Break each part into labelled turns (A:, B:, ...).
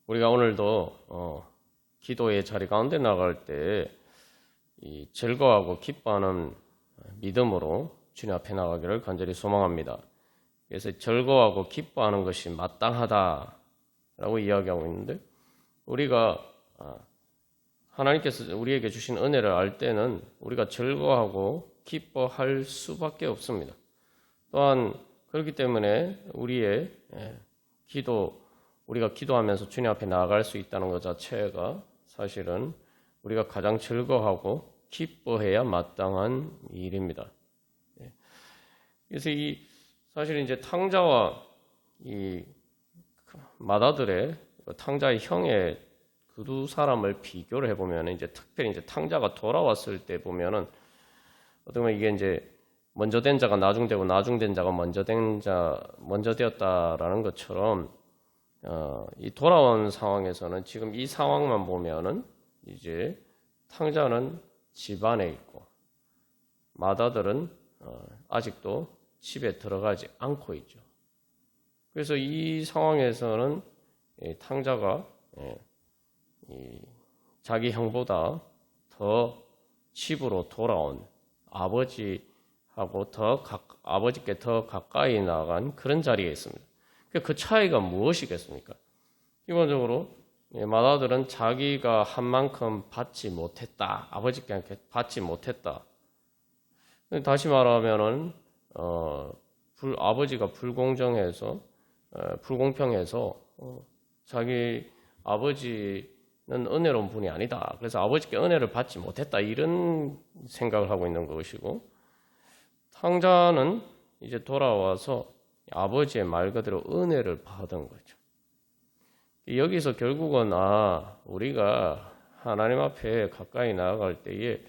A: 우리가 오늘도 기도의 자리 가운데 나갈 때 이 즐거워하고 기뻐하는 믿음으로 주님 앞에 나가기를 간절히 소망합니다. 그래서 즐거워하고 기뻐하는 것이 마땅하다라고 이야기하고 있는데, 우리가 하나님께서 우리에게 주신 은혜를 알 때는 우리가 즐거워하고 기뻐할 수밖에 없습니다. 또한 그렇기 때문에 우리의 우리가 기도하면서 주님 앞에 나아갈 수 있다는 것 자체가 사실은 우리가 가장 즐거워하고 기뻐해야 마땅한 일입니다. 그래서 사실 이제 탕자와 이 맏아들의 탕자의 형의 그 두 사람을 비교를 해보면, 이제 특별히 이제 탕자가 돌아왔을 때 보면은 어떻게 보면 이게 이제 먼저 된 자가 나중되고 나중된 자가 먼저 되었다라는 것처럼, 이 돌아온 상황에서는 지금 이 상황만 보면은 이제 탕자는 집안에 있고 맏아들은 아직도 집에 들어가지 않고 있죠. 그래서 이 상황에서는 탕자가 자기 형보다 더 집으로 돌아온 아버지께 더 가까이 나간 그런 자리에 있습니다. 그 차이가 무엇이겠습니까? 기본적으로 맏아들은 자기가 한 만큼 받지 못했다, 아버지께 받지 못했다. 다시 말하면은 아버지가 불공평해서 자기 아버지는 은혜로운 분이 아니다, 그래서 아버지께 은혜를 받지 못했다, 이런 생각을 하고 있는 것이고, 탕자는 이제 돌아와서 아버지의 말 그대로 은혜를 받은 거죠. 여기서 결국은 우리가 하나님 앞에 가까이 나아갈 때에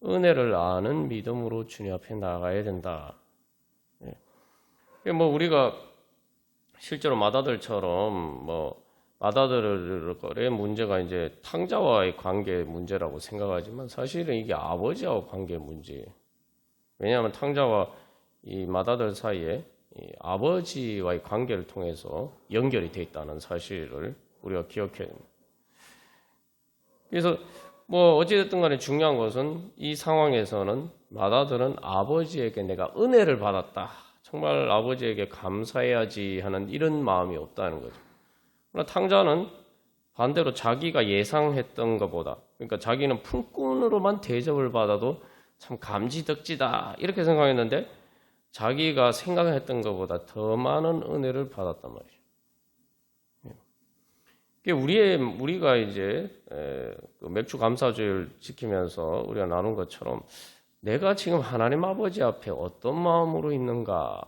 A: 은혜를 아는 믿음으로 주님 앞에 나아가야 된다. 우리가 실제로 맏아들처럼 맏아들의 문제가 이제 탕자와의 관계 문제라고 생각하지만, 사실은 이게 아버지와 관계 문제예요. 왜냐하면 탕자와 이 맏아들 사이에 이 아버지와의 관계를 통해서 연결이 되어 있다는 사실을 우리가 기억해야 됩니다. 그래서 어찌됐든 간에 중요한 것은 이 상황에서는 맏아들은 아버지에게 내가 은혜를 받았다, 정말 아버지에게 감사해야지 하는 이런 마음이 없다는 거죠. 그러나 탕자는 반대로 자기가 예상했던 것보다, 그러니까 자기는 품꾼으로만 대접을 받아도 참 감지덕지다 이렇게 생각했는데, 자기가 생각했던 것보다 더 많은 은혜를 받았단 말이죠. 우리가 이제 맥주 감사주일 지키면서 우리가 나눈 것처럼, 내가 지금 하나님 아버지 앞에 어떤 마음으로 있는가?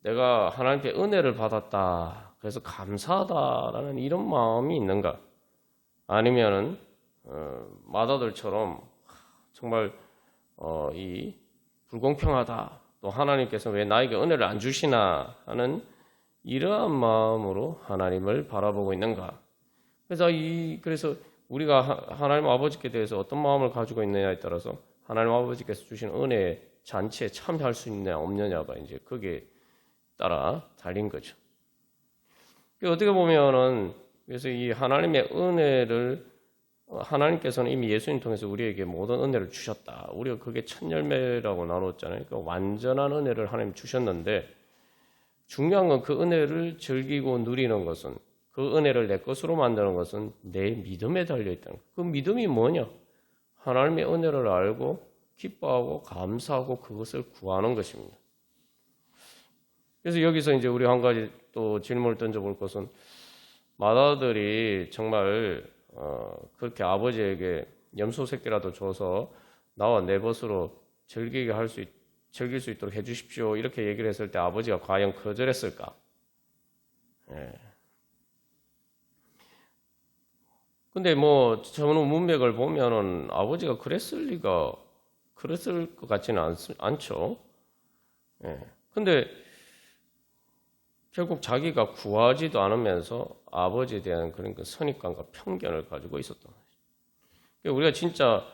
A: 내가 하나님께 은혜를 받았다, 그래서 감사하다라는 이런 마음이 있는가? 아니면은 맏아들처럼 정말 이 불공평하다, 또 하나님께서 왜 나에게 은혜를 안 주시나 하는 이러한 마음으로 하나님을 바라보고 있는가? 그래서 우리가 하나님 아버지께 대해서 어떤 마음을 가지고 있느냐에 따라서 하나님 아버지께서 주신 은혜 잔치에 참여할 수 있느냐 없느냐가 이제 거기에 따라 달린 거죠. 어떻게 보면은, 그래서 이 하나님의 은혜를 하나님께서는 이미 예수님 통해서 우리에게 모든 은혜를 주셨다. 우리가 그게 첫 열매라고 나눴잖아요. 그러니까 완전한 은혜를 하나님 주셨는데, 중요한 건 그 은혜를 즐기고 누리는 것은, 그 은혜를 내 것으로 만드는 것은 내 믿음에 달려 있다는 거예요. 그 믿음이 뭐냐? 하나님의 은혜를 알고 기뻐하고 감사하고 그것을 구하는 것입니다. 그래서 여기서 이제 우리 한 가지 또 질문을 던져볼 것은, 맏아들이 정말 그렇게 아버지에게 염소 새끼라도 줘서 나와 내 벗으로 즐길 수 있도록 해주십시오, 이렇게 얘기를 했을 때 아버지가 과연 거절했을까? 근데 전후 문맥을 보면은 아버지가 그랬을 것 같지는 않죠. 근데 결국 자기가 구하지도 않으면서 아버지에 대한 그런 그 선입관과 편견을 가지고 있었던 거죠. 우리가 진짜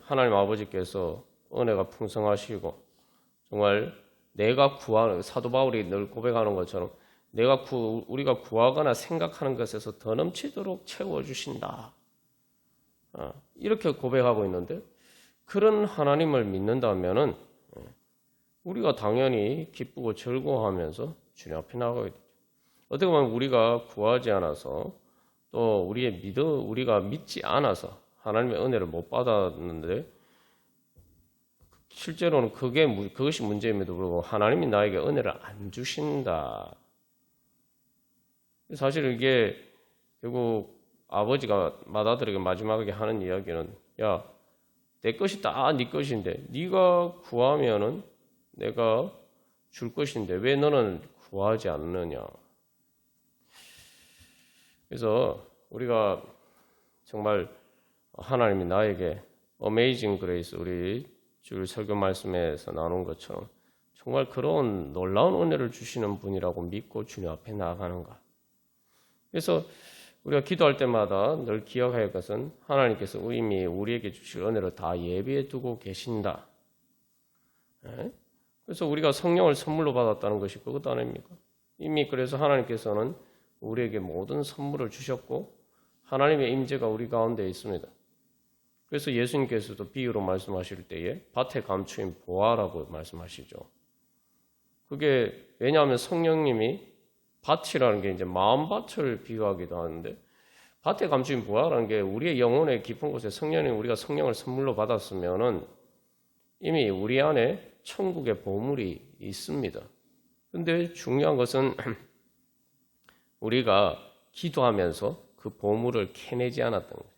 A: 하나님 아버지께서 은혜가 풍성하시고 정말 내가 구하는, 사도 바울이 늘 고백하는 것처럼 우리가 구하거나 생각하는 것에서 더 넘치도록 채워주신다. 이렇게 고백하고 있는데, 그런 하나님을 믿는다면은 우리가 당연히 기쁘고 즐거워하면서 주님 앞에 나가게 되죠. 어떻게 보면 우리가 구하지 않아서 또 우리가 믿지 않아서 하나님의 은혜를 못 받았는데, 실제로는 그것이 문제임에도 불구하고 하나님이 나에게 은혜를 안 주신다. 사실 이게 결국 아버지가 맏아들에게 마지막에 하는 이야기는, 야, 내 것이 다 네 것인데 네가 구하면은 내가 줄 것인데 왜 너는 구하지 않느냐. 그래서 우리가 정말 하나님이 나에게 어메이징 그레이스, 우리 주일 설교 말씀에서 나눈 것처럼 정말 그런 놀라운 은혜를 주시는 분이라고 믿고 주님 앞에 나아가는가. 그래서 우리가 기도할 때마다 늘 기억해야 할 것은 하나님께서 이미 우리에게 주실 은혜를 다 예비해 두고 계신다. 그래서 우리가 성령을 선물로 받았다는 것이 그것 아닙니까? 이미 그래서 하나님께서는 우리에게 모든 선물을 주셨고 하나님의 임재가 우리 가운데 있습니다. 그래서 예수님께서도 비유로 말씀하실 때에 밭에 감추인 보화라고 말씀하시죠. 그게 왜냐하면 성령님이 밭이라는 게 이제 마음밭을 비유하기도 하는데, 밭에 감추인 보화라는 게 우리의 영혼의 깊은 곳에 우리가 성령을 선물로 받았으면은 이미 우리 안에 천국의 보물이 있습니다. 근데 중요한 것은 우리가 기도하면서 그 보물을 캐내지 않았던 거예요.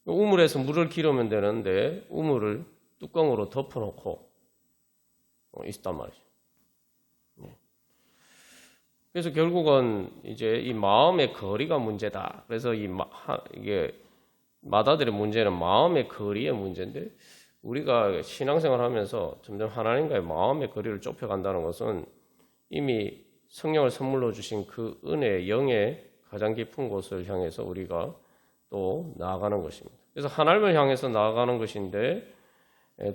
A: 우물에서 물을 기르면 되는데 우물을 뚜껑으로 덮어놓고 있단 말이죠. 그래서 결국은 이제 이 마음의 거리가 문제다. 그래서 이게 맏아들의 문제는 마음의 거리의 문제인데, 우리가 신앙생활 하면서 점점 하나님과의 마음의 거리를 좁혀간다는 것은 이미 성령을 선물로 주신 그 은혜, 영의 가장 깊은 곳을 향해서 우리가 또 나아가는 것입니다. 그래서 하나님을 향해서 나아가는 것인데,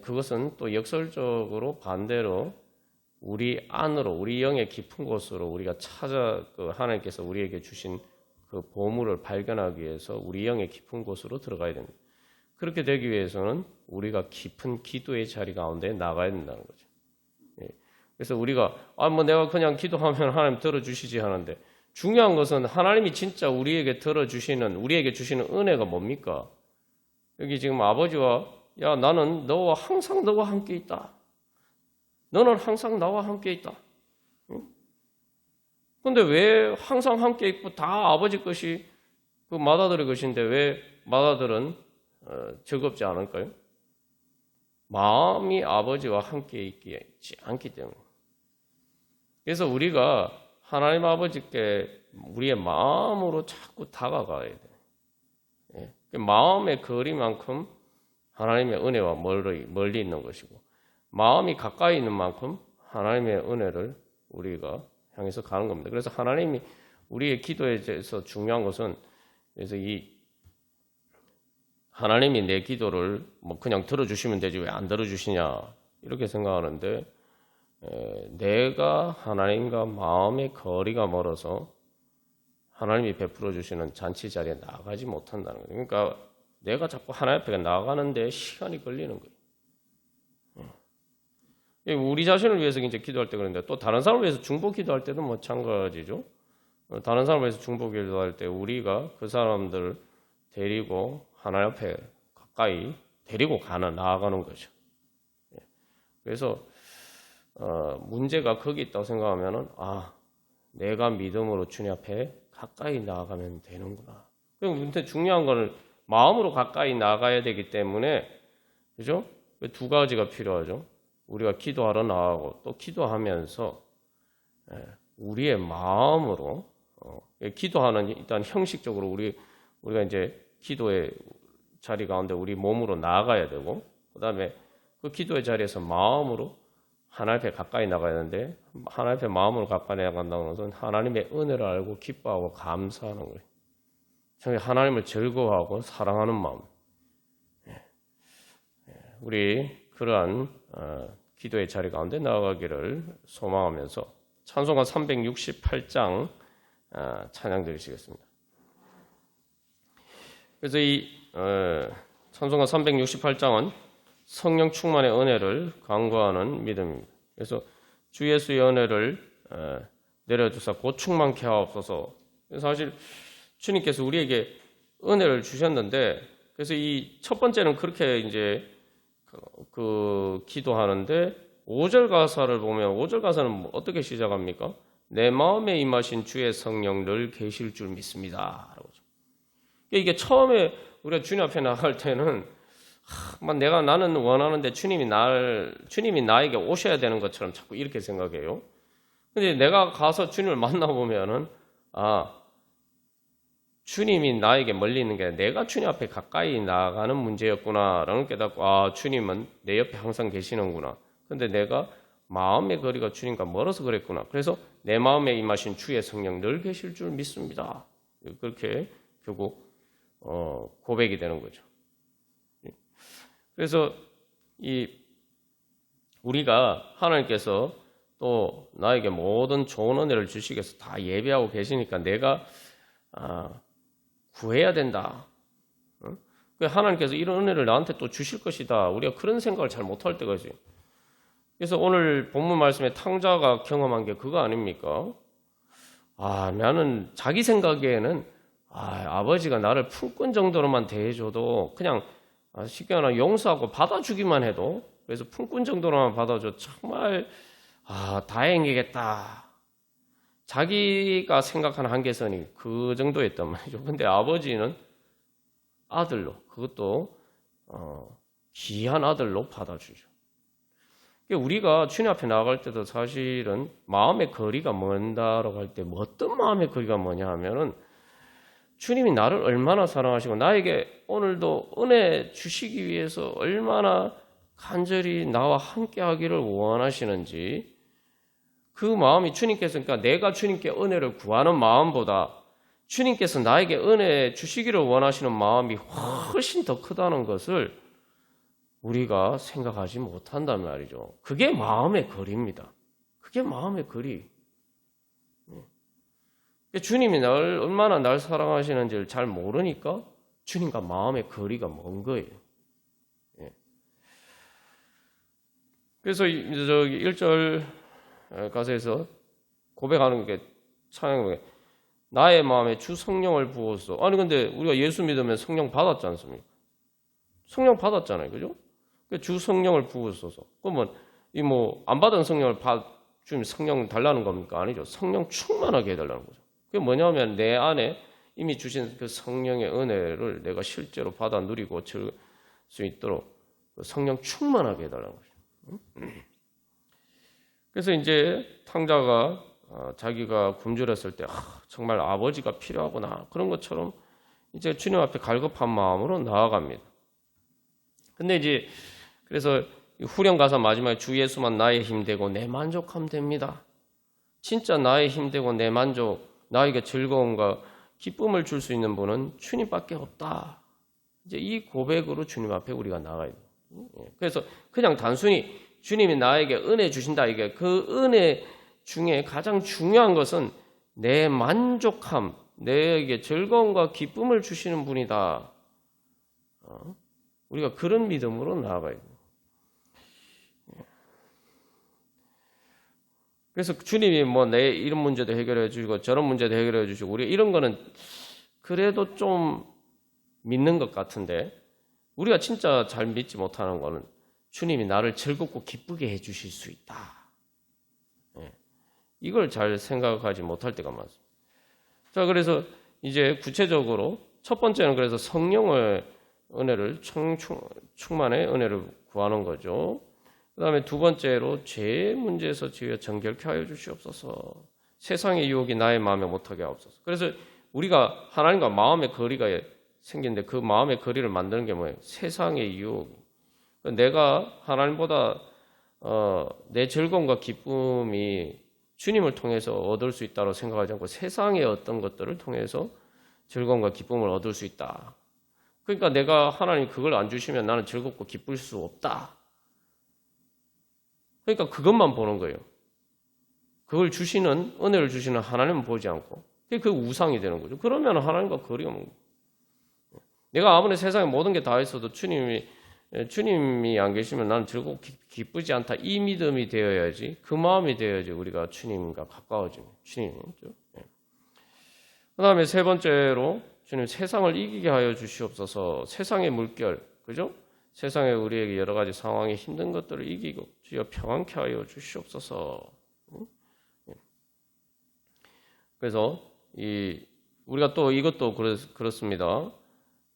A: 그것은 또 역설적으로 반대로 우리 안으로, 우리 영의 깊은 곳으로 우리가 하나님께서 우리에게 주신 그 보물을 발견하기 위해서 우리 영의 깊은 곳으로 들어가야 됩니다. 그렇게 되기 위해서는 우리가 깊은 기도의 자리 가운데 나가야 된다는 거죠. 그래서 우리가 내가 그냥 기도하면 하나님 들어주시지 하는데, 중요한 것은 하나님이 진짜 우리에게 주시는 은혜가 뭡니까? 여기 지금 아버지와, 야, 나는 항상 너와 함께 있다. 너는 항상 나와 함께 있다. 그런데 왜 항상 함께 있고 다 아버지 것이 그 맏아들의 것인데 왜 맏아들은 즐겁지 않을까요? 마음이 아버지와 함께 있지 않기 때문에. 그래서 우리가 하나님 아버지께 우리의 마음으로 자꾸 다가가야 돼요. 마음의 거리만큼 하나님의 은혜와 멀리 있는 것이고, 마음이 가까이 있는 만큼 하나님의 은혜를 우리가 향해서 가는 겁니다. 그래서 하나님이 우리의 기도에 대해서 중요한 것은, 그래서 하나님이 내 기도를 그냥 들어주시면 되지 왜 안 들어주시냐 이렇게 생각하는데, 내가 하나님과 마음의 거리가 멀어서 하나님이 베풀어 주시는 잔치 자리에 나가지 못한다는 거예요. 그러니까 내가 자꾸 하나님 앞에 나가는데 시간이 걸리는 거예요. 우리 자신을 위해서 이제 기도할 때 그런데, 또 다른 사람을 위해서 중보 기도할 때도 마찬가지죠. 다른 사람을 위해서 중보 기도할 때 우리가 그 사람들을 데리고 하나님 앞에 가까이 데리고 나아가는 거죠. 그래서 문제가 거기 있다고 생각하면은, 내가 믿음으로 주님 앞에 가까이 나아가면 되는구나. 근데 중요한 거는 마음으로 가까이 나가야 되기 때문에, 그죠? 두 가지가 필요하죠. 우리가 기도하러 나가고 또 기도하면서 우리의 마음으로 기도하는, 일단 형식적으로 우리가 이제 기도의 자리 가운데 우리 몸으로 나아가야 되고, 그다음에 그 기도의 자리에서 마음으로 하나님 앞에 가까이 나가야 하는데, 하나님 앞에 마음으로 가까이 나간다는 것은 하나님의 은혜를 알고 기뻐하고 감사하는 거예요. 정말 하나님을 즐거워하고 사랑하는 마음. 우리 그러한 기도의 자리 가운데 나아가기를 소망하면서 찬송가 368장 찬양 드리시겠습니다. 그래서 이 찬송가 368장은 성령 충만의 은혜를 강구하는 믿음입니다. 그래서 주 예수의 은혜를 내려주사 곧 충만케 하옵소서. 사실 주님께서 우리에게 은혜를 주셨는데, 그래서 이 첫 번째는 그렇게 이제 그 기도하는데 5절 가사를 보면 5절 가사는 어떻게 시작합니까? 내 마음에 임하신 주의 성령 늘 계실 줄 믿습니다. 이게 처음에 우리가 주님 앞에 나갈 때는 나는 원하는데 주님이 나에게 오셔야 되는 것처럼 자꾸 이렇게 생각해요. 근데 내가 가서 주님을 만나보면은 주님이 나에게 멀리 있는 게 아니라 내가 주님 앞에 가까이 나가는 문제였구나라는 깨닫고 주님은 내 옆에 항상 계시는구나. 근데 내가 마음의 거리가 주님과 멀어서 그랬구나. 그래서 내 마음에 임하신 주의 성령 늘 계실 줄 믿습니다. 그렇게 결국 고백이 되는 거죠. 그래서 우리가 하나님께서 또 나에게 모든 좋은 은혜를 주시기 위해서 다 예배하고 계시니까 내가 구해야 된다. 하나님께서 이런 은혜를 나한테 또 주실 것이다. 우리가 그런 생각을 잘 못할 때가 있어요. 그래서 오늘 본문 말씀에 탕자가 경험한 게 그거 아닙니까? 나는 자기 생각에는 아버지가 나를 품꾼 정도로만 대해줘도 그냥 쉽게 말하면 용서하고 받아주기만 해도, 그래서 품꾼 정도로만 받아줘 정말 다행이겠다. 자기가 생각하는 한계선이 그 정도였단 말이죠. 근데 아버지는 아들로, 그것도 귀한 아들로 받아주죠. 우리가 주님 앞에 나아갈 때도 사실은 마음의 거리가 먼다라고 할 때 어떤 마음의 거리가 뭐냐 하면은 주님이 나를 얼마나 사랑하시고 나에게 오늘도 은혜 주시기 위해서 얼마나 간절히 나와 함께 하기를 원하시는지, 그 마음이 그러니까 내가 주님께 은혜를 구하는 마음보다 주님께서 나에게 은혜 주시기를 원하시는 마음이 훨씬 더 크다는 것을 우리가 생각하지 못한단 말이죠. 그게 마음의 거리입니다. 그게 마음의 거리. 주님이 얼마나 날 사랑하시는지를 잘 모르니까 주님과 마음의 거리가 먼 거예요. 그래서 1절 가사에서 고백하는 게 찬양에 나의 마음에 주 성령을 부어서. 근데 우리가 예수 믿으면 성령 받았지 않습니까? 성령 받았잖아요. 그죠? 주 성령을 부으소서. 그러면 안 받은 성령을 주님 성령 달라는 겁니까? 아니죠. 성령 충만하게 해달라는 거죠. 그게 뭐냐면 내 안에 이미 주신 그 성령의 은혜를 내가 실제로 받아 누리고 칠 수 있도록 성령 충만하게 해달라는 거죠. 그래서 이제 탕자가 자기가 굶주렸을 때 정말 아버지가 필요하구나 그런 것처럼 이제 주님 앞에 갈급한 마음으로 나아갑니다. 근데 이제 그래서 후렴 가사 마지막에 주 예수만 나의 힘되고 내 만족함 됩니다. 진짜 나의 힘되고 내 만족, 나에게 즐거움과 기쁨을 줄 수 있는 분은 주님밖에 없다. 이제 이 고백으로 주님 앞에 우리가 나가야 돼요. 그래서 그냥 단순히 주님이 나에게 은혜 주신다, 이게 그 은혜 중에 가장 중요한 것은 내 만족함, 내게 즐거움과 기쁨을 주시는 분이다. 우리가 그런 믿음으로 나아가야 돼요. 그래서 주님이 내 이런 문제도 해결해 주시고 저런 문제도 해결해 주시고 우리가 이런 거는 그래도 좀 믿는 것 같은데, 우리가 진짜 잘 믿지 못하는 거는 주님이 나를 즐겁고 기쁘게 해 주실 수 있다. 이걸 잘 생각하지 못할 때가 많습니다. 자, 그래서 이제 구체적으로 첫 번째는 그래서 성령의 은혜를 충만의 은혜를 구하는 거죠. 그 다음에 두 번째로 죄의 문제에서 주여 정결케 하여 주시옵소서. 세상의 유혹이 나의 마음에 못하게 하옵소서. 그래서 우리가 하나님과 마음의 거리가 생기는데 그 마음의 거리를 만드는 게 뭐예요? 세상의 유혹. 내가 하나님보다 내 즐거움과 기쁨이 주님을 통해서 얻을 수 있다고 생각하지 않고 세상의 어떤 것들을 통해서 즐거움과 기쁨을 얻을 수 있다. 그러니까 내가 하나님 그걸 안 주시면 나는 즐겁고 기쁠 수 없다. 그러니까 그것만 보는 거예요. 그걸 주시는, 은혜를 주시는 하나님은 보지 않고 그게 그 우상이 되는 거죠. 그러면 하나님과 거리가 먼 거예요. 내가 아무리 세상에 모든 게 다 있어도 주님이 안 계시면 나는 즐겁고 기쁘지 않다. 이 믿음이 되어야지, 그 마음이 되어야지 우리가 주님과 가까워지는 주님이죠. 그 다음에 세 번째로 주님 세상을 이기게 하여 주시옵소서. 세상의 물결, 그죠? 세상에 우리에게 여러 가지 상황이 힘든 것들을 이기고 주여 평안케 하여 주시옵소서. 그래서 우리가 또 이것도 그렇습니다.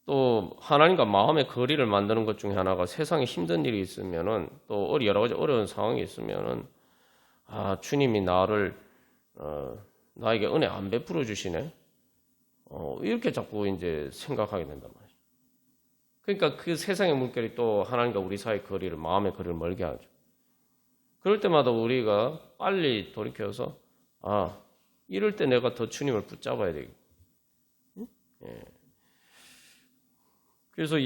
A: 또 하나님과 마음의 거리를 만드는 것 중에 하나가 세상에 힘든 일이 있으면은 또 여러 가지 어려운 상황이 있으면은 주님이 나에게 은혜 안 베풀어 주시네. 이렇게 자꾸 이제 생각하게 된단 말이에요. 그러니까 그 세상의 물결이 또 하나님과 우리 사이의 거리를, 마음의 거리를 멀게 하죠. 그럴 때마다 우리가 빨리 돌이켜서 이럴 때 내가 더 주님을 붙잡아야 되겠다. 예. 그래서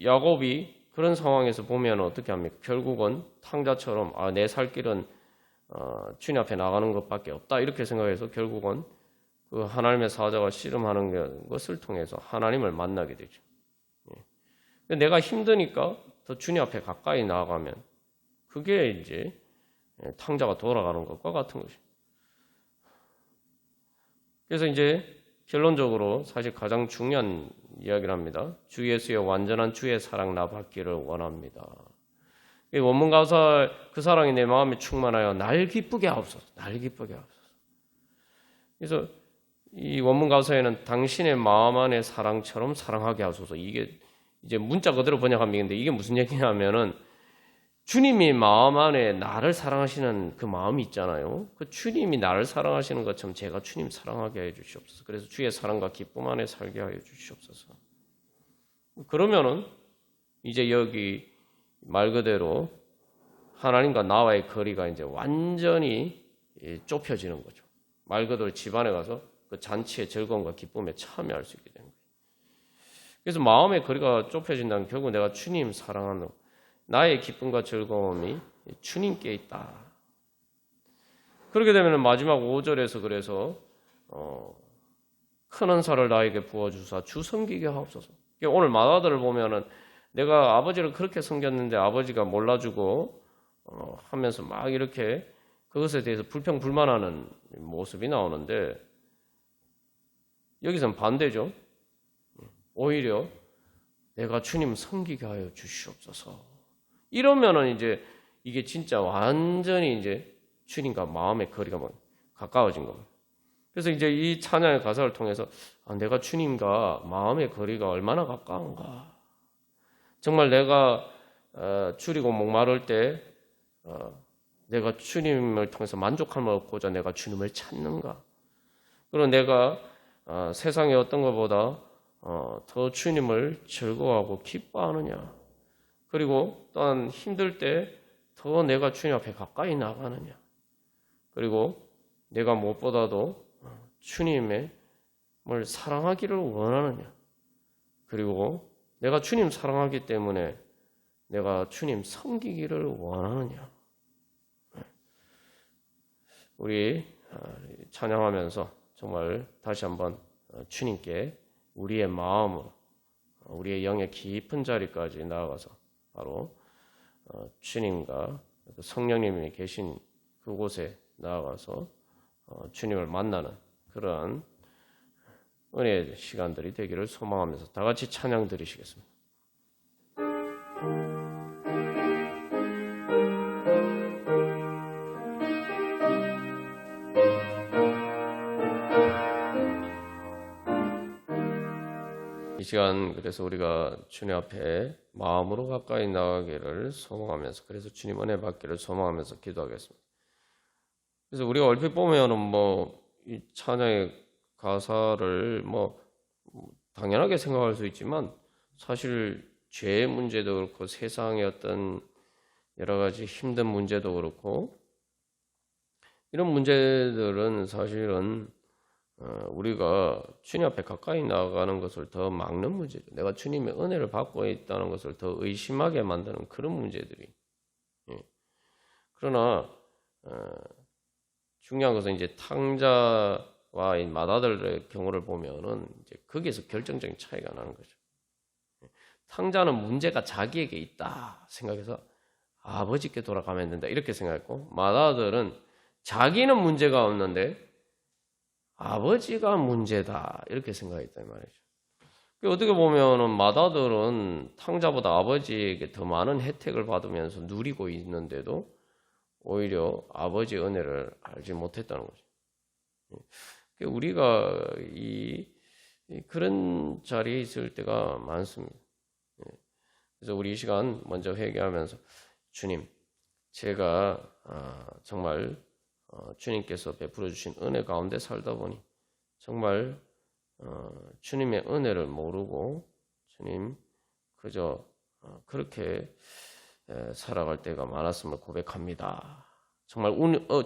A: 야곱이 그런 상황에서 보면 어떻게 합니까? 결국은 탕자처럼 내 살 길은 주님 앞에 나가는 것밖에 없다 이렇게 생각해서 결국은 그 하나님의 사자가 씨름하는 것을 통해서 하나님을 만나게 되죠. 내가 힘드니까 더 주님 앞에 가까이 나아가면 그게 이제 탕자가 돌아가는 것과 같은 것이죠. 그래서 이제 결론적으로 사실 가장 중요한 이야기를 합니다. 주 예수의 완전한 주의 사랑 나 받기를 원합니다. 원문 가사 그 사랑이 내 마음에 충만하여 날 기쁘게 하옵소서. 날 기쁘게 하옵소서. 그래서 이 원문 가사에는 당신의 마음 안의 사랑처럼 사랑하게 하소서. 이게 이제 문자 그대로 번역하면 이게 무슨 얘기냐면은 주님이 마음 안에 나를 사랑하시는 그 마음이 있잖아요. 그 주님이 나를 사랑하시는 것처럼 제가 주님 사랑하게 해 주시옵소서. 그래서 주의 사랑과 기쁨 안에 살게 하여 주시옵소서. 그러면은 이제 여기 말 그대로 하나님과 나와의 거리가 이제 완전히 좁혀지는 거죠. 말 그대로 집안에 가서 그 잔치의 즐거움과 기쁨에 참여할 수 있게 되는 거예요. 그래서 마음의 거리가 좁혀진다면 결국 내가 주님 사랑하는 나의 기쁨과 즐거움이 주님께 있다. 그렇게 되면 마지막 5절에서 그래서 큰 은사를 나에게 부어주사 주 섬기게 하옵소서. 오늘 마다들을 보면은 내가 아버지를 그렇게 섬겼는데 아버지가 몰라주고 하면서 막 이렇게 그것에 대해서 불평불만하는 모습이 나오는데 여기서는 반대죠. 오히려 내가 주님 섬기게 하여 주시옵소서. 이러면은 이제 이게 진짜 완전히 이제 주님과 마음의 거리가 가까워진 겁니다. 그래서 이제 이 찬양의 가사를 통해서 내가 주님과 마음의 거리가 얼마나 가까운가. 정말 내가 줄이고 목마를 때 내가 주님을 통해서 만족함을 얻고자 내가 주님을 찾는가. 그리고 내가 세상의 어떤 것보다 더 주님을 즐거워하고 기뻐하느냐. 그리고 또한 힘들 때 더 내가 주님 앞에 가까이 나가느냐. 그리고 내가 무엇보다도 주님을 사랑하기를 원하느냐. 그리고 내가 주님 사랑하기 때문에 내가 주님 섬기기를 원하느냐. 우리 찬양하면서 정말 다시 한번 주님께 우리의 마음으로 우리의 영의 깊은 자리까지 나아가서 바로 주님과 성령님이 계신 그곳에 나아가서 주님을 만나는 그러한 은혜의 시간들이 되기를 소망하면서 다 같이 찬양 드리시겠습니다. 이 시간 그래서 우리가 주님 앞에 마음으로 가까이 나가기를 소망하면서 그래서 주님 은혜 받기를 소망하면서 기도하겠습니다. 그래서 우리가 얼핏 보면은 이 찬양의 가사를 당연하게 생각할 수 있지만 사실 죄의 문제도 그렇고 세상의 어떤 여러 가지 힘든 문제도 그렇고 이런 문제들은 사실은 우리가 주님 앞에 가까이 나가는 것을 더 막는 문제죠. 내가 주님의 은혜를 받고 있다는 것을 더 의심하게 만드는 그런 문제들이. 그러나 중요한 것은 이제 탕자와 이 맏아들의 경우를 보면은 이제 거기에서 결정적인 차이가 나는 거죠. 탕자는 문제가 자기에게 있다 생각해서 아버지께 돌아가면 된다 이렇게 생각했고, 맏아들은 자기는 문제가 없는데 아버지가 문제다 이렇게 생각했다 이 말이죠. 어떻게 보면은 맏아들은 탕자보다 아버지에게 더 많은 혜택을 받으면서 누리고 있는데도 오히려 아버지의 은혜를 알지 못했다는 거죠. 우리가 그런 자리에 있을 때가 많습니다. 그래서 우리 이 시간 먼저 회개하면서, 주님, 제가 정말 주님께서 베풀어 주신 은혜 가운데 살다 보니 정말 주님의 은혜를 모르고 주님 그저 그렇게 살아갈 때가 많았음을 고백합니다. 정말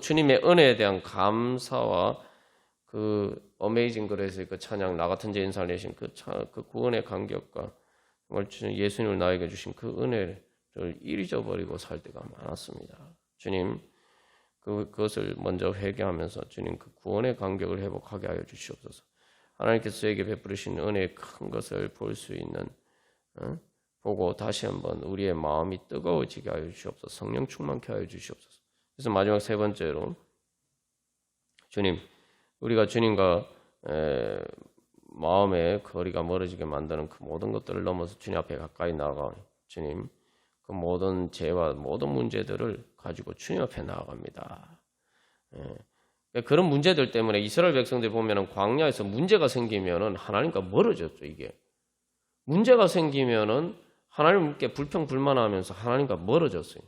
A: 주님의 은혜에 대한 감사와 그 어메이징 그레이스의 그 찬양, 나 같은 죄인 살리신 그 구원의 감격과 정말 예수님을 나에게 주신 그 은혜를 잊어버리고 살 때가 많았습니다. 주님, 그것을 먼저 회개하면서 주님 그 구원의 감격을 회복하게 하여 주시옵소서. 하나님께서 저에게 베푸르신 은혜의 큰 것을 볼 수 있는, 보고 다시 한번 우리의 마음이 뜨거워지게 하여 주시옵소서. 성령 충만케 하여 주시옵소서. 그래서 마지막 세 번째로, 주님, 우리가 주님과 마음의 거리가 멀어지게 만드는 그 모든 것들을 넘어서 주님 앞에 가까이 나아가오니, 주님, 그 모든 죄와 모든 문제들을 가지고 주님 앞에 나아갑니다. 그런 문제들 때문에 이스라엘 백성들 보면은 광야에서 문제가 생기면은 하나님과 멀어졌죠. 이게 문제가 생기면은 하나님께 불평불만하면서 하나님과 멀어졌어요.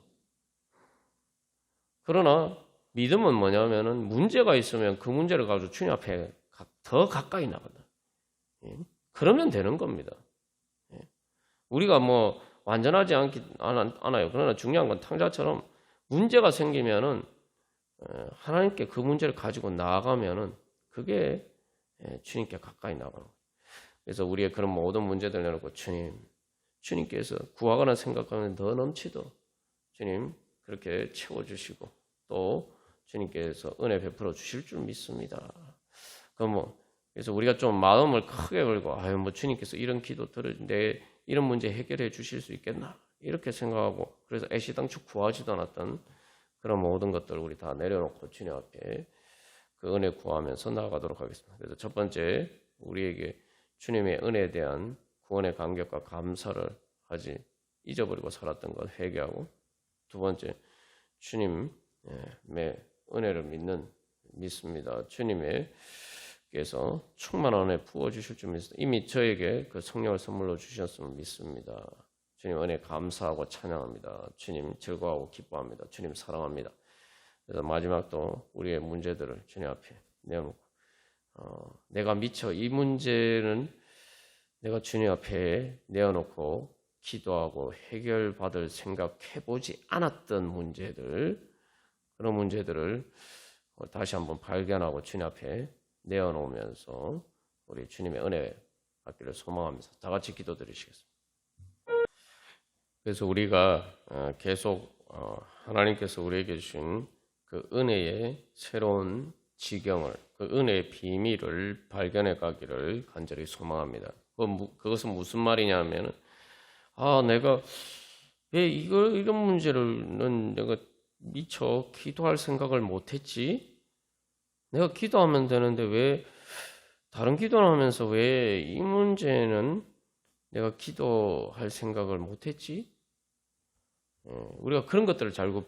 A: 그러나 믿음은 뭐냐면은 문제가 있으면 그 문제를 가지고 주님 앞에 더 가까이 나간다. 그러면 되는 겁니다. 우리가 뭐 완전하지 않아요. 그러나 중요한 건 탕자처럼 문제가 생기면은 하나님께 그 문제를 가지고 나아가면은 그게 주님께 가까이 나가는 거예요. 그래서 우리의 그런 모든 문제들 내놓고 주님께서 구하거나 생각하면 더 넘치도 주님 그렇게 채워주시고 또 주님께서 은혜 베풀어 주실 줄 믿습니다. 그래서 우리가 좀 마음을 크게 걸고 뭐 주님께서 이런 기도 내 이런 문제 해결해 주실 수 있겠나 이렇게 생각하고 그래서 애시당초 구하지도 않았던 그런 모든 것들을 우리 다 내려놓고 주님 앞에 그 은혜 구하면서 나아가도록 하겠습니다. 그래서 첫 번째 우리에게 주님의 은혜에 대한 구원의 감격과 감사를 하지 잊어버리고 살았던 것 회개하고, 두 번째 주님의 은혜를 믿습니다. 주님께서 충만한 은혜 부어주실 줄 믿습니다. 이미 저에게 그 성령을 선물로 주셨음을 믿습니다. 주님 은혜 감사하고 찬양합니다. 주님 즐거워하고 기뻐합니다. 주님 사랑합니다. 그래서 마지막 또 우리의 문제들을 주님 앞에 내어놓고 내가 미처 이 문제는 내가 주님 앞에 내어놓고 기도하고 해결받을 생각해보지 않았던 문제들, 그런 문제들을 다시 한번 발견하고 주님 앞에 내어놓으면서 우리 주님의 은혜 받기를 소망하면서 다 같이 기도드리시겠습니다. 그래서 우리가 계속 하나님께서 우리에게 주신 그 은혜의 새로운 지경을, 그 은혜의 비밀을 발견해 가기를 간절히 소망합니다. 그것은 무슨 말이냐면, 내가 왜 이런 문제는 내가 미처 기도할 생각을 못했지? 내가 기도하면 되는데 왜 다른 기도를 하면서 왜 이 문제는 내가 기도할 생각을 못했지? 우리가 그런 것들을 자꾸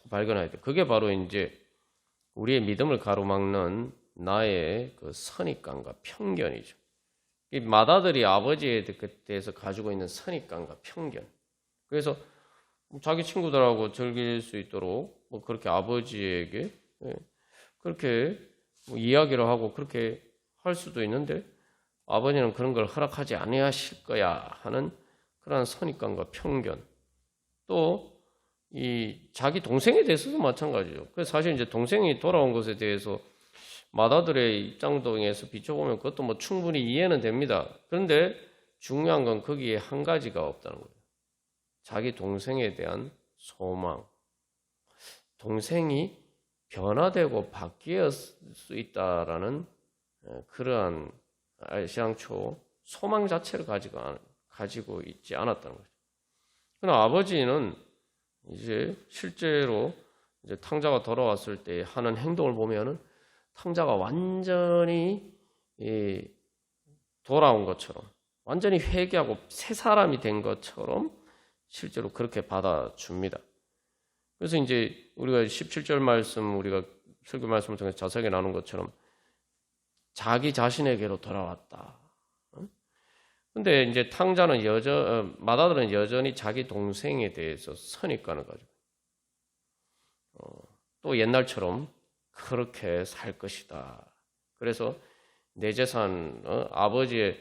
A: 발견해야 돼. 그게 바로 이제 우리의 믿음을 가로막는 나의 그 선입관과 편견이죠. 이 맏아들이 아버지에 대해서 가지고 있는 선입관과 편견. 그래서 자기 친구들하고 즐길 수 있도록 뭐 그렇게 아버지에게 그렇게 뭐 이야기를 하고 그렇게 할 수도 있는데 아버지는 그런 걸 허락하지 아니하실 거야 하는 그런 선입관과 편견. 또 이 자기 동생에 대해서도 마찬가지죠. 그래서 사실 이제 동생이 돌아온 것에 대해서 맏아들의 입장동에서 비춰보면 그것도 뭐 충분히 이해는 됩니다. 그런데 중요한 건 거기에 한 가지가 없다는 거예요. 자기 동생에 대한 소망. 동생이 변화되고 바뀔 수 있다라는 그러한 시장초 소망 자체를 가지고 있지 않았다는 거죠. 그러나 아버지는 이제 실제로 이제 탕자가 돌아왔을 때 하는 행동을 보면은 탕자가 완전히 돌아온 것처럼, 완전히 회개하고 새 사람이 된 것처럼 실제로 그렇게 받아줍니다. 그래서 이제 우리가 17절 말씀, 우리가 설교 말씀을 통해서 자세하게 나눈 것처럼 자기 자신에게로 돌아왔다. 근데 이제 마다들은 여전히 자기 동생에 대해서 선입관을 가지고 또 옛날처럼 그렇게 살 것이다. 그래서 내 재산, 아버지의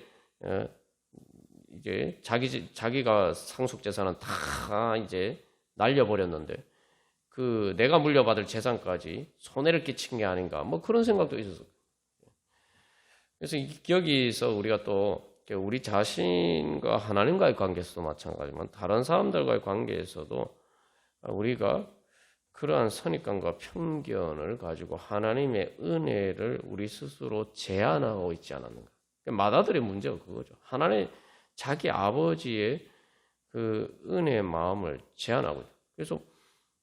A: 이제 자기가 상속 재산은 다 이제 날려버렸는데 그 내가 물려받을 재산까지 손해를 끼친 게 아닌가, 뭐 그런 생각도 있었어요. 그래서 여기서 우리가 또 우리 자신과 하나님과의 관계에서도 마찬가지지만 다른 사람들과의 관계에서도 우리가 그러한 선입관과 편견을 가지고 하나님의 은혜를 우리 스스로 제한하고 있지 않았는가. 마다들의 문제가 그거죠. 하나님 자기 아버지의 그 은혜의 마음을 제한하고 있어요. 그래서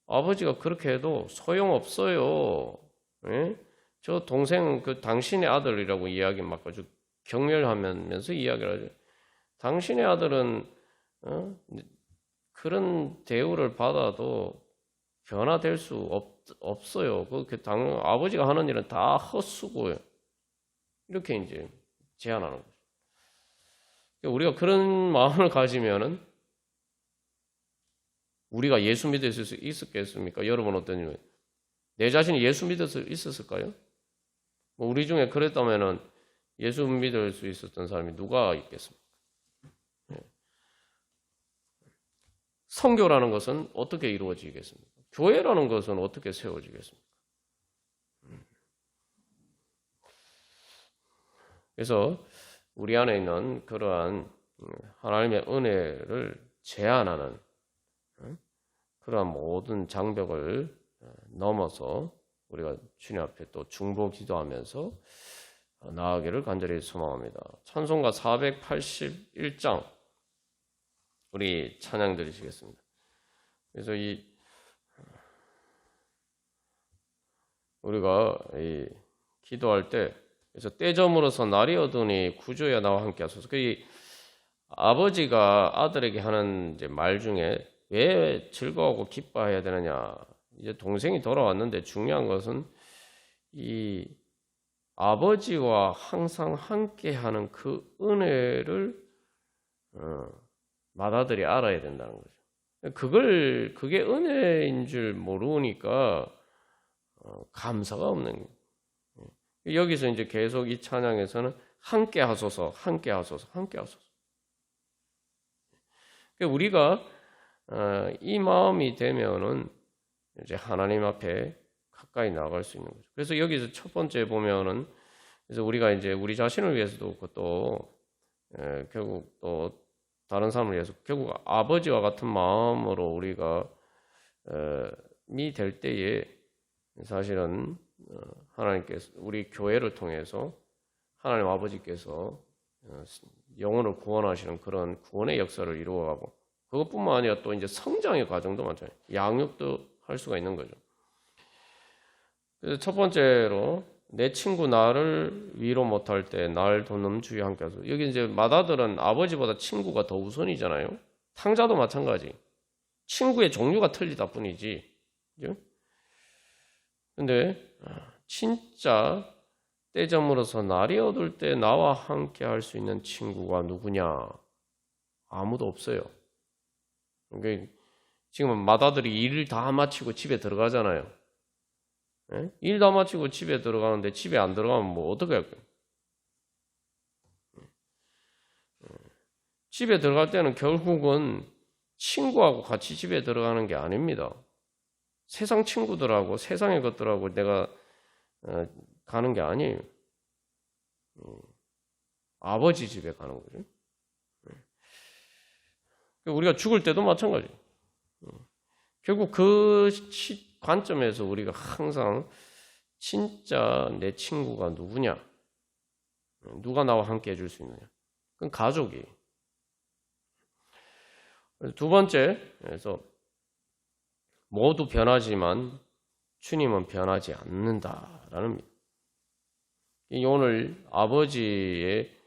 A: 아버지가 그렇게 해도 소용없어요. 예? 저 동생은 그 당신의 아들이라고 이야기 막 아주 경멸하면서 이야기를 하죠. 당신의 아들은 그런 대우를 받아도 변화될 수 없어요. 아버지가 하는 일은 다 헛수고예요. 이렇게 이제 제안하는 거죠. 우리가 그런 마음을 가지면은 우리가 예수 믿을 수 있었겠습니까? 여러분 어떠냐면 내 자신이 예수 믿을 수 있었을까요? 뭐 우리 중에 그랬다면은 예수 믿을 수 있었던 사람이 누가 있겠습니까? 선교라는 것은 어떻게 이루어지겠습니까? 교회라는 것은 어떻게 세워지겠습니까? 그래서 우리 안에 있는 그러한 하나님의 은혜를 제한하는 그러한 모든 장벽을 넘어서 우리가 주님 앞에 또 중보 기도하면서 나아가기를 간절히 소망합니다. 찬송가 481장 우리 찬양 드리시겠습니다. 그래서 우리가 기도할 때 그래서 때점으로서 날이 어두니 구주여 나와 함께 하소서. 그 아버지가 아들에게 하는 이제 말 중에 왜 즐거워하고 기뻐해야 되느냐? 이제 동생이 돌아왔는데 중요한 것은 이 아버지와 항상 함께하는 그 은혜를 맏아들이 알아야 된다는 거죠. 그게 은혜인 줄 모르니까 감사가 없는 거예요. 여기서 이제 계속 이 찬양에서는 함께 하소서, 함께 하소서, 함께 하소서. 우리가 이 마음이 되면은 이제 하나님 앞에 가까이 나갈 수 있는 거죠. 그래서 여기서 첫 번째 보면은 그래서 우리가 이제 우리 자신을 위해서도 그것도 결국 또 다른 사람을 위해서 결국 아버지와 같은 마음으로 우리가 될 때에 사실은 하나님께서 우리 교회를 통해서 하나님 아버지께서 영혼을 구원하시는 그런 구원의 역사를 이루어가고 그것뿐만 아니라 또 이제 성장의 과정도 많잖아요. 양육도 할 수가 있는 거죠. 그래서 첫 번째로 내 친구 나를 위로 못할 때 날 돕는 주여 함께 하소서. 여기 이제 맏아들은 아버지보다 친구가 더 우선이잖아요. 탕자도 마찬가지. 친구의 종류가 틀리다 뿐이지. 그런데 진짜 때점으로서 날이 어두울 때 나와 함께 할 수 있는 친구가 누구냐? 아무도 없어요. 그러니까 지금 맏아들이 일을 다 마치고 집에 들어가잖아요. 일 다 마치고 집에 들어가는데 집에 안 들어가면 뭐 어떻게 할까요? 집에 들어갈 때는 결국은 친구하고 같이 집에 들어가는 게 아닙니다. 세상 친구들하고 세상의 것들하고 내가 가는 게 아니에요. 아버지 집에 가는 거죠. 우리가 죽을 때도 마찬가지예요. 결국 그 관점에서 우리가 항상 진짜 내 친구가 누구냐? 누가 나와 함께 해줄 수 있느냐? 그건 가족이. 두 번째, 그래서 모두 변하지만 주님은 변하지 않는다라는 오늘 아버지의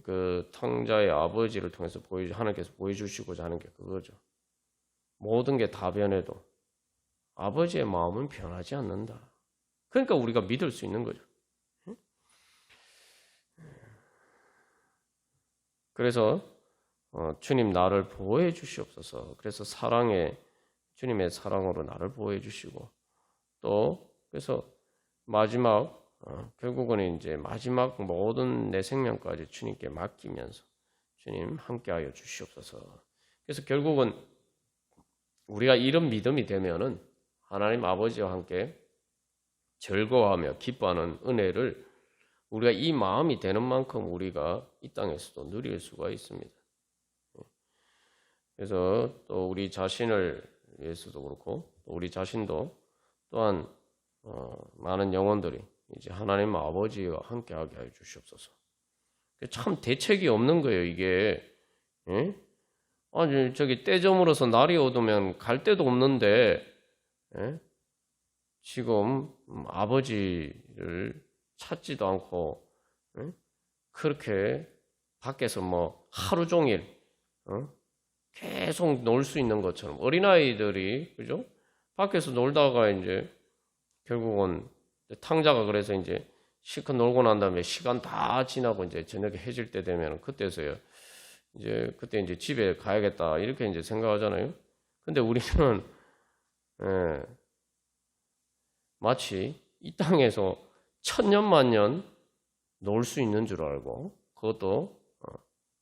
A: 그 탕자의 아버지를 통해서 하나님께서 보여주시고자 하는 게 그거죠. 모든 게 다 변해도 아버지의 마음은 변하지 않는다. 그러니까 우리가 믿을 수 있는 거죠. 그래서 주님 나를 보호해 주시옵소서. 그래서 주님의 사랑으로 나를 보호해 주시고 또 그래서 마지막 결국은 이제 마지막 모든 내 생명까지 주님께 맡기면서 주님 함께하여 주시옵소서. 그래서 결국은 우리가 이런 믿음이 되면은 하나님 아버지와 함께 즐거워하며 기뻐하는 은혜를 우리가 이 마음이 되는 만큼 우리가 이 땅에서도 누릴 수가 있습니다. 그래서 또 우리 자신을 위해서도 그렇고 또 우리 자신도 또한 많은 영혼들이 이제 하나님 아버지와 함께하게 해 주시옵소서. 참 대책이 없는 거예요, 이게. 예? 아니 저기 때점으로서 날이 어두면 갈 데도 없는데 예? 지금 아버지를 찾지도 않고 예? 그렇게 밖에서 뭐 하루 종일 계속 놀 수 있는 것처럼 어린아이들이 그죠? 밖에서 놀다가 이제 결국은 탕자가 그래서 이제 실컷 놀고 난 다음에 시간 다 지나고 이제 저녁에 해질 때 되면 그때서야 그때 이제 집에 가야겠다 이렇게 이제 생각하잖아요. 근데 우리는 마치 이 땅에서 천년만년 놀 수 있는 줄 알고 그것도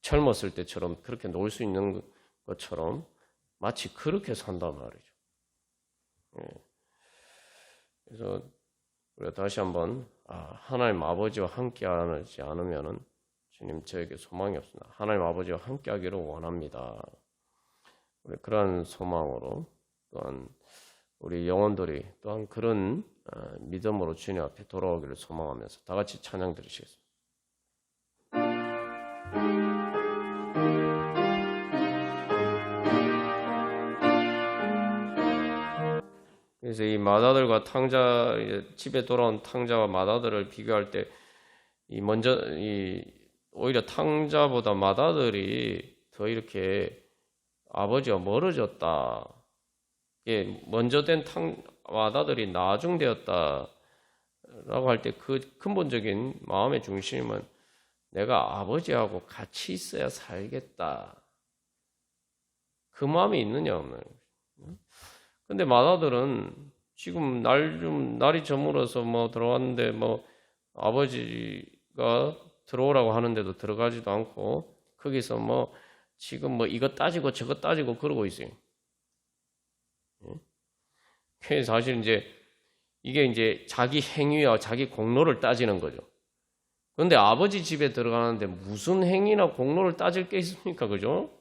A: 젊었을 때처럼 그렇게 놀 수 있는 것처럼 마치 그렇게 산단 말이죠. 그래서 우리가 다시 한번 하나님 아버지와 함께하지 않으면은 주님 저에게 소망이 없습니다. 하나님 아버지와 함께하기를 원합니다. 우리 그러한 소망으로 또한 우리 영혼들이 또한 그런 믿음으로 주님 앞에 돌아오기를 소망하면서 다 같이 찬양 드리시겠습니다. 그래서 이 맏아들과 집에 돌아온 탕자와 맏아들을 비교할 때 오히려 탕자보다 맏아들이 더 이렇게 아버지와 멀어졌다. 먼저 된 맏아들이 나중되었다라고 할 때 그 근본적인 마음의 중심은 내가 아버지하고 같이 있어야 살겠다. 그 마음이 있느냐 없느냐. 근데 맏아들은 지금 날이 저물어서 뭐 들어왔는데 뭐 아버지가 들어오라고 하는데도 들어가지도 않고 거기서 뭐 지금 뭐 이거 따지고 저거 따지고 그러고 있어요. 그래서 사실 이게 이제 자기 행위와 자기 공로를 따지는 거죠. 그런데 아버지 집에 들어가는데 무슨 행위나 공로를 따질 게 있습니까? 그죠?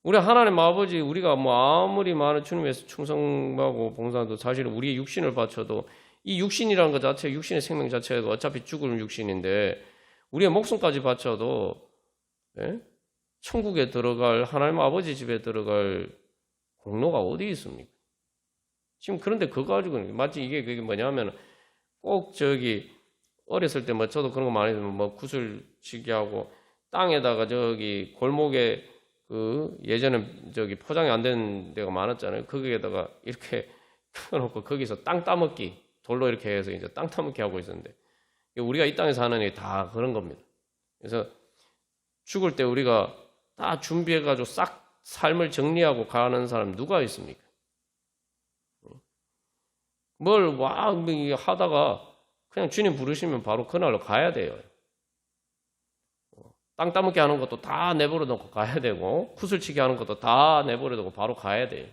A: 우리 하나님 아버지 우리가 뭐 아무리 많은 주님에서 충성하고 봉사도 사실 우리의 육신을 바쳐도 이 육신이라는 것 자체, 육신의 생명 자체가 어차피 죽을 육신인데 우리의 목숨까지 바쳐도 천국에 들어갈 하나님 아버지 집에 들어갈 공로가 어디 있습니까? 지금 그런데 그거 가지고 마치 그게 뭐냐면 꼭 어렸을 때 뭐 저도 그런 거 많이 들으면 뭐 구슬치기 하고 땅에다가 골목에 예전에 포장이 안 된 데가 많았잖아요. 거기에다가 이렇게 펴놓고 거기서 땅 따먹기 돌로 이렇게 해서 이제 땅 따먹기 하고 있었는데 우리가 이 땅에서 하는 게 다 그런 겁니다. 그래서 죽을 때 우리가 다 준비해가지고 싹 삶을 정리하고 가는 사람 누가 있습니까? 뭘 하다가 그냥 주님 부르시면 바로 그날로 가야 돼요. 땅 따먹기 하는 것도 다 내버려 놓고 가야 되고 구슬치기 하는 것도 다 내버려 두고 바로 가야 돼요.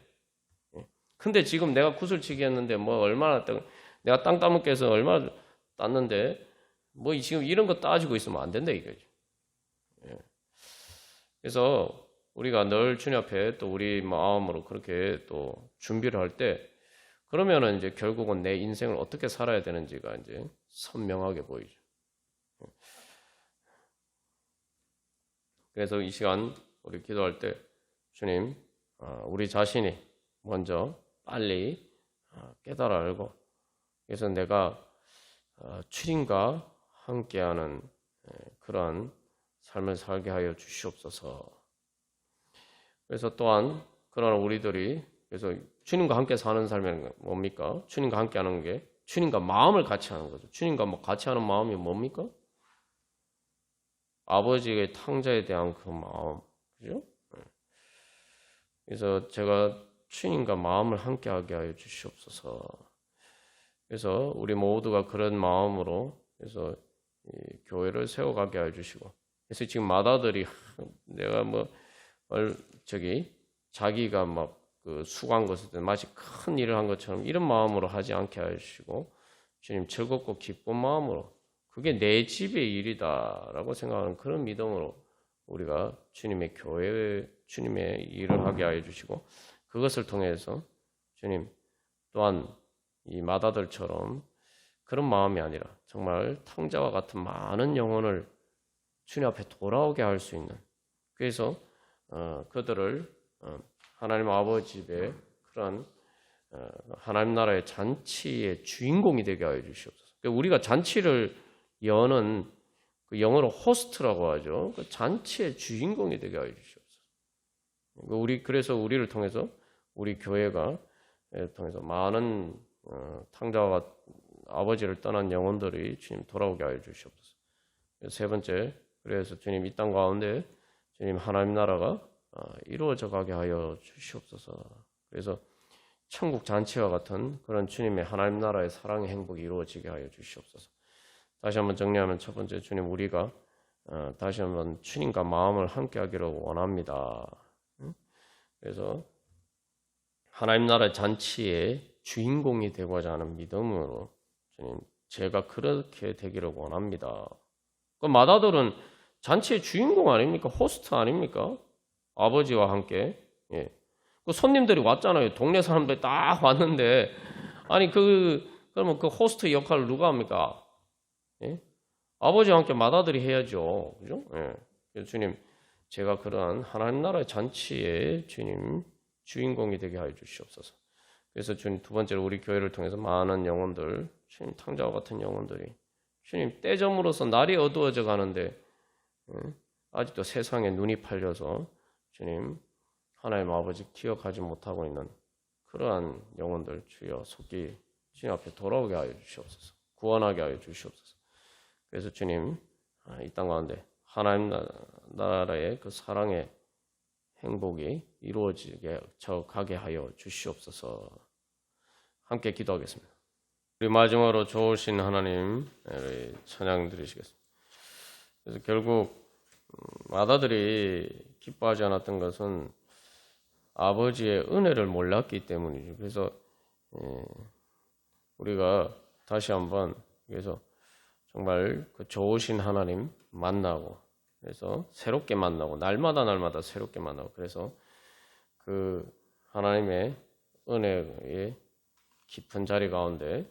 A: 근데 지금 내가 구슬치기 했는데 내가 땅 따먹기 해서 얼마나 땄는데 지금 이런 거 따지고 있으면 안 된다 이거죠. 그래서 우리가 늘 주님 앞에 또 우리 마음으로 그렇게 또 준비를 할 때 그러면은 이제 결국은 내 인생을 어떻게 살아야 되는지가 이제 선명하게 보이죠. 그래서 이 시간 우리 기도할 때 주님, 우리 자신이 먼저 빨리 깨달아 알고 그래서 내가 주님과 함께하는 그러한 삶을 살게 하여 주시옵소서. 그래서 또한 그러나 우리들이 그래서 주님과 함께 사는 삶이 뭡니까? 주님과 함께 하는 게 주님과 마음을 같이 하는 거죠. 주님과 뭐 같이 하는 마음이 뭡니까? 아버지의 탕자에 대한 그 마음, 그죠? 그래서 제가 주님과 마음을 함께하게 하여 주시옵소서. 그래서 우리 모두가 그런 마음으로 그래서 이 교회를 세워가게 하여 주시고, 그래서 지금 마다들이 내가 뭐 자기가 막 그 수고한 것을 마치 큰 일을 한 것처럼 이런 마음으로 하지 않게 하여 주시고, 주님 즐겁고 기쁜 마음으로 그게 내 집의 일이다라고 생각하는 그런 믿음으로 우리가 주님의 교회, 주님의 일을 하게 하여 주시고, 그것을 통해서 주님 또한 이 마다들처럼 그런 마음이 아니라 정말 탕자와 같은 많은 영혼을 주님 앞에 돌아오게 할 수 있는, 그래서 그들을 하나님 아버지의 그런 하나님 나라의 잔치의 주인공이 되게 하여 주시옵소서. 우리가 잔치를 여는 그 영어로 호스트라고 하죠. 그 잔치의 주인공이 되게 하여 주시옵소서. 그래서 우리를 통해서 우리 교회가 통해서 많은 탕자와 아버지를 떠난 영혼들이 주님 돌아오게 하여 주시옵소서. 세 번째, 그래서 주님 이 땅 가운데 주님 하나님 나라가 이루어져 가게 하여 주시옵소서. 그래서 천국 잔치와 같은 그런 주님의 하나님 나라의 사랑의 행복이 이루어지게 하여 주시옵소서. 다시 한번 정리하면 첫 번째, 주님 우리가 다시 한번 주님과 마음을 함께하기를 원합니다. 그래서 하나님 나라의 잔치의 주인공이 되고자 하는 믿음으로 주님 제가 그렇게 되기를 원합니다. 그 마다들은 잔치의 주인공 아닙니까? 호스트 아닙니까? 아버지와 함께. 예. 그 손님들이 왔잖아요. 동네 사람들이 딱 왔는데 아니 그러면 그 호스트 역할을 누가 합니까? 예? 아버지와 함께 마다들이 해야죠. 그죠? 예. 그래서 주님 제가 그러한 하나님 나라의 잔치의 주님 주인공이 되게 하여 주시옵소서. 그래서 주님 두 번째로 우리 교회를 통해서 많은 영혼들, 주님 탕자와 같은 영혼들이 주님 때점으로서 날이 어두워져 가는데 아직도 세상에 눈이 팔려서 주님 하나님 아버지 기억하지 못하고 있는 그러한 영혼들 주여 속히 주님 앞에 돌아오게 하여 주시옵소서. 구원하게 하여 주시옵소서. 그래서 주님 이 땅 가운데 하나님 나라의 그 사랑의 행복이 이루어지게 가게 하여 주시옵소서. 함께 기도하겠습니다. 우리 마지막으로 좋으신 하나님 찬양 드리시겠습니다. 그래서 결국 마다들이 기뻐하지 않았던 것은 아버지의 은혜를 몰랐기 때문이죠. 그래서 우리가 다시 한번 그래서 정말 그 좋으신 하나님 만나고 그래서 새롭게 만나고 날마다 새롭게 만나고 그래서 그 하나님의 은혜의 깊은 자리 가운데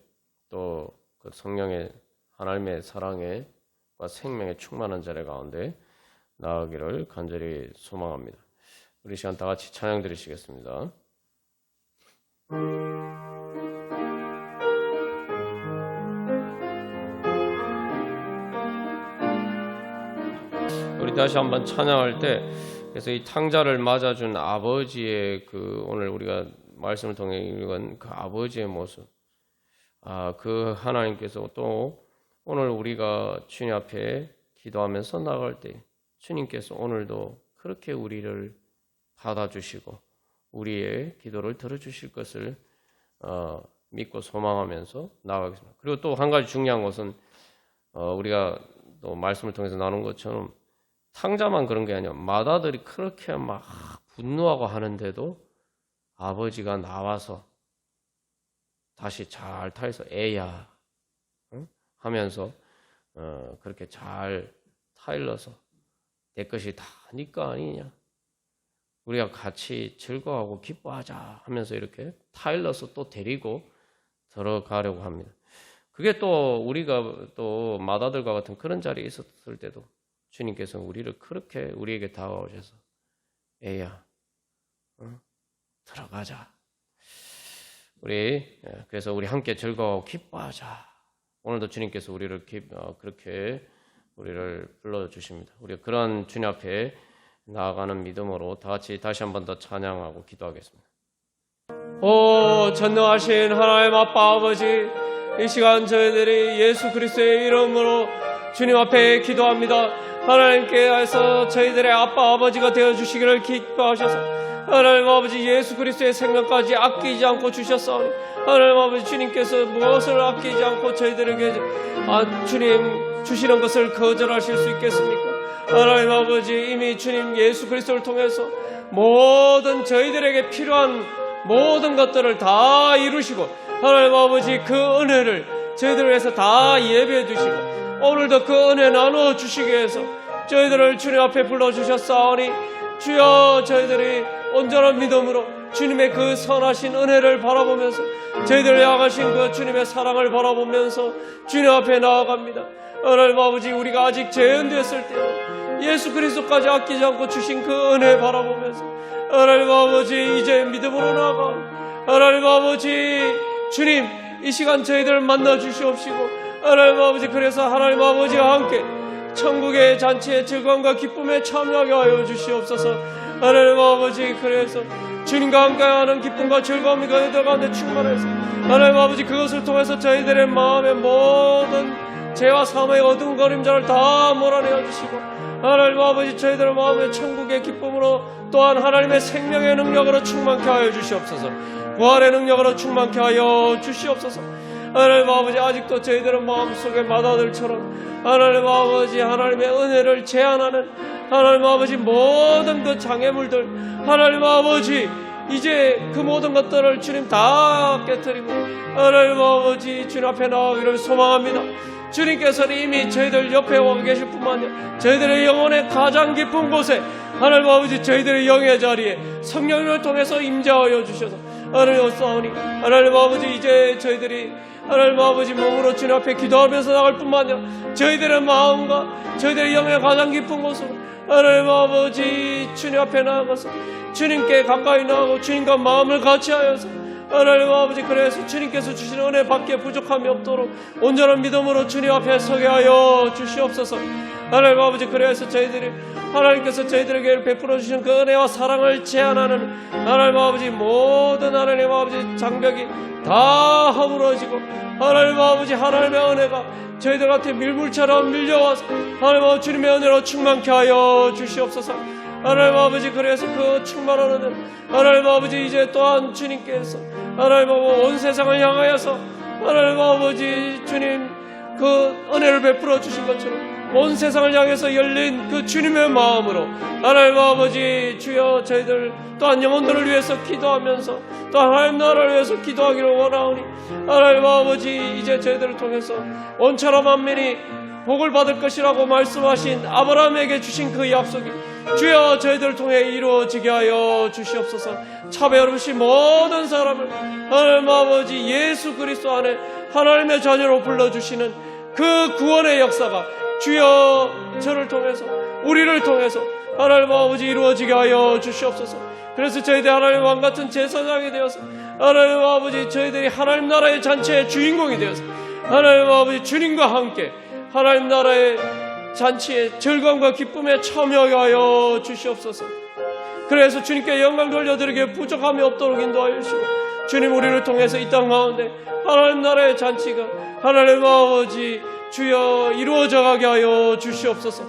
A: 또 그 성령의 하나님의 사랑의 생명의 충만한 자리 가운데 나아가기를 간절히 소망합니다. 우리 시간 다 같이 찬양 드리시겠습니다. 우리 다시 한번 찬양할 때 그래서 이 탕자를 맞아준 아버지의 그 오늘 우리가 말씀을 통해 읽은 그 아버지의 모습, 그 하나님께서 또 오늘 우리가 주님 앞에 기도하면서 나갈 때 주님께서 오늘도 그렇게 우리를 받아주시고 우리의 기도를 들어주실 것을 믿고 소망하면서 나아가겠습니다. 그리고 또 한 가지 중요한 것은 우리가 또 말씀을 통해서 나눈 것처럼 탕자만 그런 게 아니라 마다들이 그렇게 막 분노하고 하는데도 아버지가 나와서 다시 잘 타해서 애야 하면서 그렇게 잘 타일러서 내 것이 다 네 거 아니냐 우리가 같이 즐거워하고 기뻐하자 하면서 이렇게 타일러서 또 데리고 들어가려고 합니다. 그게 또 우리가 또 맏아들과 같은 그런 자리에 있었을 때도 주님께서 우리를 그렇게 우리에게 다가오셔서 애야 들어가자. 그래서 우리 함께 즐거워하고 기뻐하자. 오늘도 주님께서 우리를 그렇게 우리를 불러주십니다. 우리가 그런 주님 앞에 나아가는 믿음으로 다 같이 다시 한 번 더 찬양하고 기도하겠습니다. 오 전능하신 하나님 아빠 아버지, 이 시간 저희들이 예수 그리스도의 이름으로 주님 앞에 기도합니다. 하나님께서 저희들의 아빠 아버지가 되어주시기를 기뻐하셔서 하나님 아버지 예수 그리스도의 생명까지 아끼지 않고 주셨사오니 하나님 아버지 주님께서 무엇을 아끼지 않고 저희들에게 주님 주시는 것을 거절하실 수 있겠습니까? 하나님 아버지 이미 주님 예수 그리스도를 통해서 모든 저희들에게 필요한 모든 것들을 다 이루시고 하나님 아버지 그 은혜를 저희들을 위해서 다 예배해 주시고 오늘도 그 은혜 나누어 주시기 위해서 저희들을 주님 앞에 불러주셨사오니 주여 저희들이 온전한 믿음으로 주님의 그 선하신 은혜를 바라보면서 저희들을 향하신 그 주님의 사랑을 바라보면서 주님 앞에 나아갑니다. 하나님 아버지 우리가 아직 죄인되었을 때는 예수 그리스도까지 아끼지 않고 주신 그 은혜 바라보면서 하나님 아버지 이제 믿음으로 나아가 하나님 아버지 주님 이 시간 저희들을 만나 주시옵시고 하나님 아버지 그래서 하나님 아버지와 함께 천국의 잔치의 즐거움과 기쁨에 참여하게 하여 주시옵소서. 하나님 아버지 그래서 주님과 함께하는 기쁨과 즐거움이 그들 가운데 충만해서 하나님 아버지 그것을 통해서 저희들의 마음의 모든 죄와 사망의 어두운 그림자를 다 몰아내어 주시고 하나님 아버지 저희들의 마음의 천국의 기쁨으로 또한 하나님의 생명의 능력으로 충만케 하여 주시옵소서. 부활의 능력으로 충만케 하여 주시옵소서. 하나님 아버지 아직도 저희들은 마음속에 맏아들처럼 하나님 아버지 하나님의 은혜를 제한하는 하나님 아버지 모든 그 장애물들 하나님 아버지 이제 그 모든 것들을 주님 다 깨뜨리고 하나님 아버지 주님 앞에 나가기를 소망합니다. 주님께서는 이미 저희들 옆에 와 계실 뿐만 아니라 저희들의 영혼의 가장 깊은 곳에 하나님 아버지 저희들의 영의 자리에 성령을 통해서 임재하여 주셔서 하나님 싸우니 하나님 아버지 이제 저희들이 하나님 아버지 몸으로 주님 앞에 기도하면서 나갈 뿐만 아니라 저희들의 마음과 저희들의 영의 가장 깊은 곳으로 하나님 아버지 주님 앞에 나아가서 주님께 가까이 나가고 주님과 마음을 같이 하여서 하나님 아버지 그래서 주님께서 주시는 은혜 밖에 부족함이 없도록 온전한 믿음으로 주님 앞에 서게 하여 주시옵소서. 하나님 아버지 그래서 저희들이 하나님께서 저희들에게 베풀어 주신 그 은혜와 사랑을 제한하는 하나님 아버지 모든 하나님 아버지 장벽이 다 허물어지고 하나님 아버지 하나님의 은혜가 저희들한테 밀물처럼 밀려와서 하나님 아버지 주님의 은혜로 충만케 하여 주시옵소서. 하나님 아버지 그래서 그 충만한 은혜 하나님 아버지 이제 또한 주님께서 하나님 아버지 온 세상을 향하여서 하나님 아버지 주님 그 은혜를 베풀어 주신 것처럼 온 세상을 향해서 열린 그 주님의 마음으로 하나님 아버지 주여 저희들 또한 영혼들을 위해서 기도하면서 또한 하나님 나라를 위해서 기도하기를 원하오니 하나님 아버지 이제 저희들을 통해서 온처럼 만민이 복을 받을 것이라고 말씀하신 아브라함에게 주신 그 약속이 주여 저희들을 통해 이루어지게 하여 주시옵소서. 차별 없이 모든 사람을 하나님 아버지 예수 그리스도 안에 하나님의 자녀로 불러주시는 그 구원의 역사가 주여 저를 통해서 우리를 통해서 하나님 아버지 이루어지게 하여 주시옵소서. 그래서 저희들 하나님 왕같은 제사장이 되어서 하나님 아버지 저희들이 하나님 나라의 잔치의 주인공이 되어서 하나님 아버지 주님과 함께 하나님 나라의 잔치의 즐거움과 기쁨에 참여하게 하여 주시옵소서. 그래서 주님께 영광 돌려드리기에 부족함이 없도록 인도하여 주시고 주님 우리를 통해서 이 땅 가운데 하나님 나라의 잔치가 하나님 아버지 주여 이루어져 가게 하여 주시옵소서.